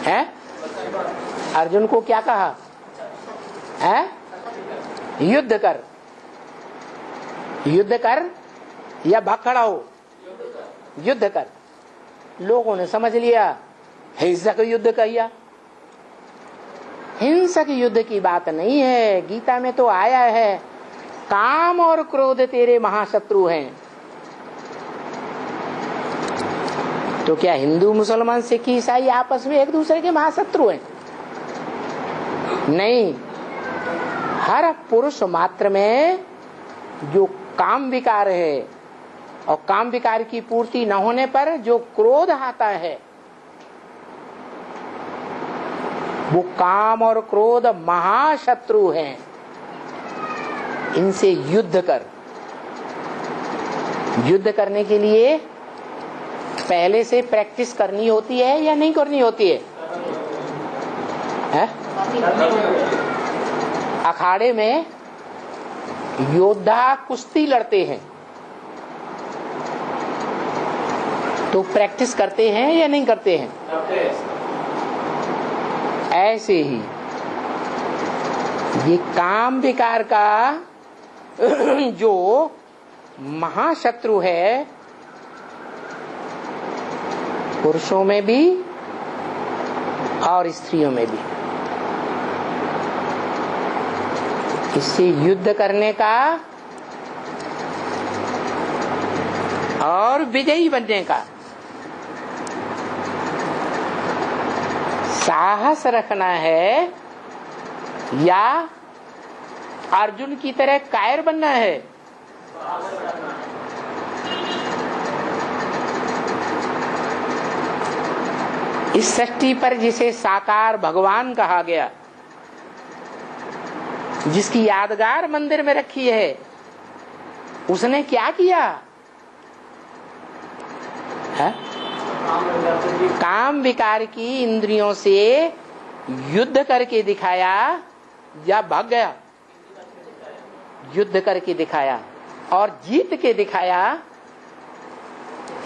है? अर्जुन को क्या कहा है? युद्ध कर, युद्ध कर या भाग खड़ा हो, युद्ध कर। लोगों ने समझ लिया हिंसक युद्ध कहिया। हिंसक युद्ध की बात नहीं है, गीता में तो आया है काम और क्रोध तेरे महाशत्रु हैं। तो क्या हिंदू मुसलमान सिख ईसाई आपस में एक दूसरे के महाशत्रु हैं? नहीं, हर पुरुष मात्र में जो काम विकार है और काम विकार की पूर्ति न होने पर जो क्रोध आता है, वो काम और क्रोध महाशत्रु हैं। इनसे युद्ध कर। युद्ध करने के लिए पहले से प्रैक्टिस करनी होती है या नहीं करनी होती है? अखाड़े में योद्धा कुश्ती लड़ते हैं तो प्रैक्टिस करते हैं या नहीं करते हैं? ऐसे ही ये काम विकार का जो महाशत्रु है, पुरुषों में भी और स्त्रियों में भी, इससे युद्ध करने का और विजयी बनने का साहस रखना है या अर्जुन की तरह कायर बनना है? इस सृष्टि पर जिसे साकार भगवान कहा गया, जिसकी यादगार मंदिर में रखी है, उसने क्या किया है? काम विकार की इंद्रियों से युद्ध करके दिखाया या भाग गया? युद्ध करके दिखाया और जीत के दिखाया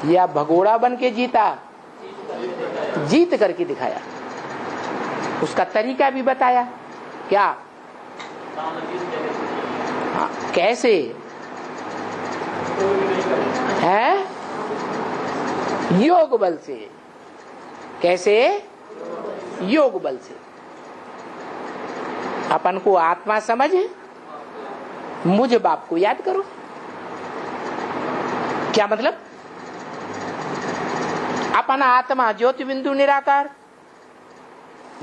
या भगोड़ा बन के जीता? जीत करके दिखाया। उसका तरीका भी बताया। क्या? हाँ, कैसे है? योग बल से। कैसे? योग बल से। अपन को आत्मा समझ, मुझ बाप को याद करो। क्या मतलब? अपन आत्मा ज्योति बिंदु निराकार,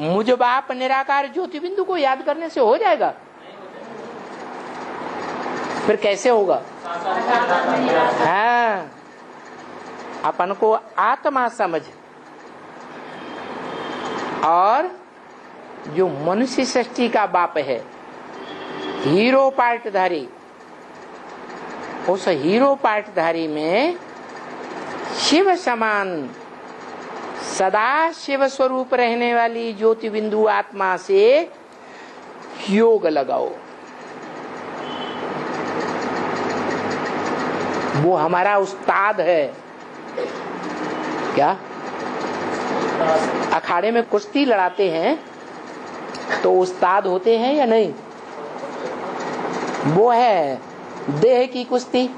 मुझ बाप निराकार ज्योति बिंदु को याद करने से हो जाएगा? फिर कैसे होगा? हाँ, अपन को आत्मा समझ और जो मनुष्य सृष्टि का बाप है, हीरो पार्टधारी, उस हीरो पार्टधारी में शिव समान सदा शिव स्वरूप रहने वाली ज्योति बिंदु आत्मा से योग लगाओ। वो हमारा उस्ताद है। क्या? अखाड़े में कुश्ती लड़ाते हैं तो उस्ताद होते हैं या नहीं? वो है देह की कुश्ती,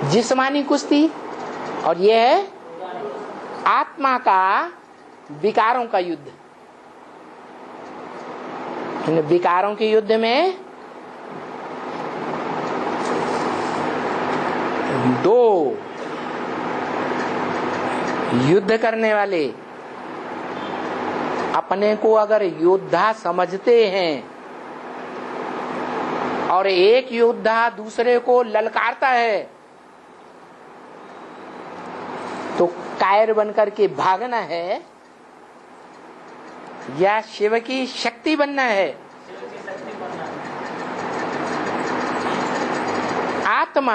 जिस्मानी कुश्ती, और ये है आत्मा का विकारों का युद्ध। इन विकारों के युद्ध में दो युद्ध करने वाले अपने को अगर योद्धा समझते हैं और एक योद्धा दूसरे को ललकारता है तो कायर बनकर के भागना है या शिव की शक्ति बनना है? आत्मा,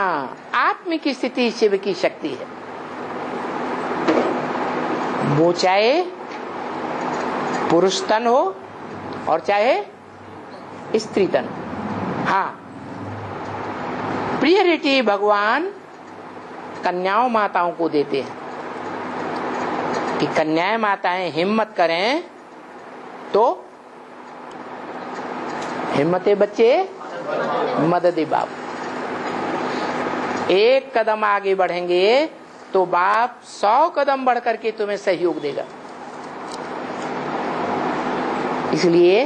आत्म की स्थिति शिव की शक्ति है। वो चाहे पुरुष तन हो और चाहे स्त्री तन। हाँ, प्रियरिटी भगवान कन्याओं माताओं को देते हैं। कि कन्याएं माताएं हिम्मत करें तो हिम्मते बच्चे मदद बाप। एक कदम आगे बढ़ेंगे तो बाप 100 कदम बढ़ करके तुम्हें सहयोग देगा। इसलिए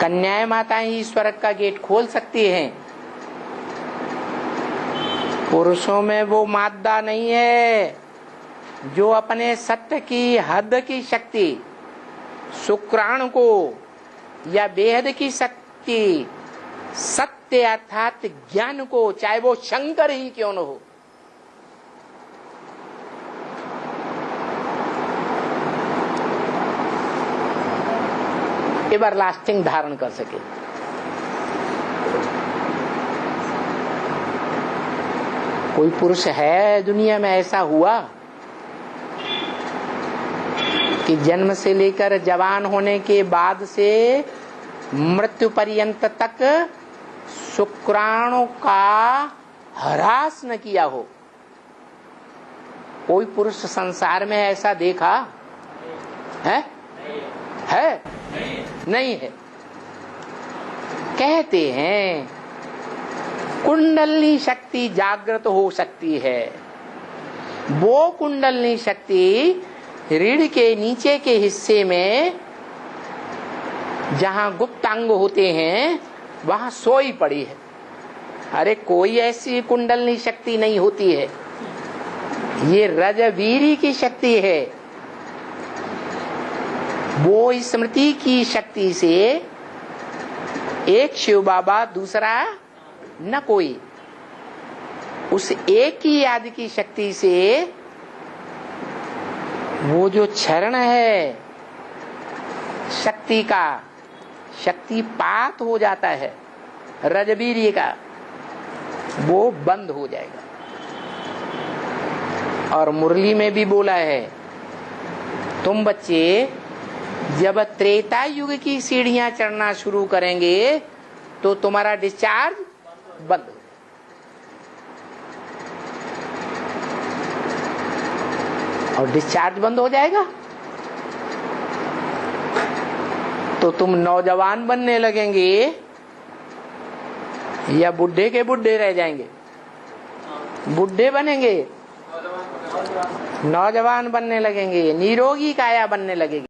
कन्याएं माताएं ही स्वर्ग का गेट खोल सकती हैं। पुरुषों में वो मादा नहीं है जो अपने सत्य की हद की शक्ति, शुक्राणु को या बेहद की शक्ति, सत्य अर्थात ज्ञान को, चाहे वो शंकर ही क्यों न हो, एवरलास्टिंग धारण कर सके। कोई पुरुष है दुनिया में ऐसा हुआ कि जन्म से लेकर जवान होने के बाद से मृत्यु पर्यंत तक शुक्राणु का ह्रास न किया हो? कोई पुरुष संसार में ऐसा देखा है? नहीं है। कहते हैं कुंडलनी शक्ति जागृत हो सकती है। वो कुंडलनी शक्ति रीढ़ के नीचे के हिस्से में जहां गुप्तांग होते हैं वहां सोई पड़ी है। अरे कोई ऐसी कुंडलनी शक्ति नहीं होती है, ये रजवीरी की शक्ति है। वो स्मृति की शक्ति से एक शिव बाबा, दूसरा न कोई, उस एक ही याद की शक्ति से वो जो क्षरण है शक्ति का, शक्तिपात हो जाता है रजवीर्य का, वो बंद हो जाएगा। और मुरली में भी बोला है, तुम बच्चे जब त्रेता युग की सीढ़ियां चढ़ना शुरू करेंगे तो तुम्हारा डिस्चार्ज बंद हो। और डिस्चार्ज बंद हो जाएगा तो तुम नौजवान बनने लगेंगे या बुढ़े के बुढ़े रह जाएंगे? बुढ़े बनेंगे, नौजवान बनने लगेंगे, निरोगी काया बनने लगेगी।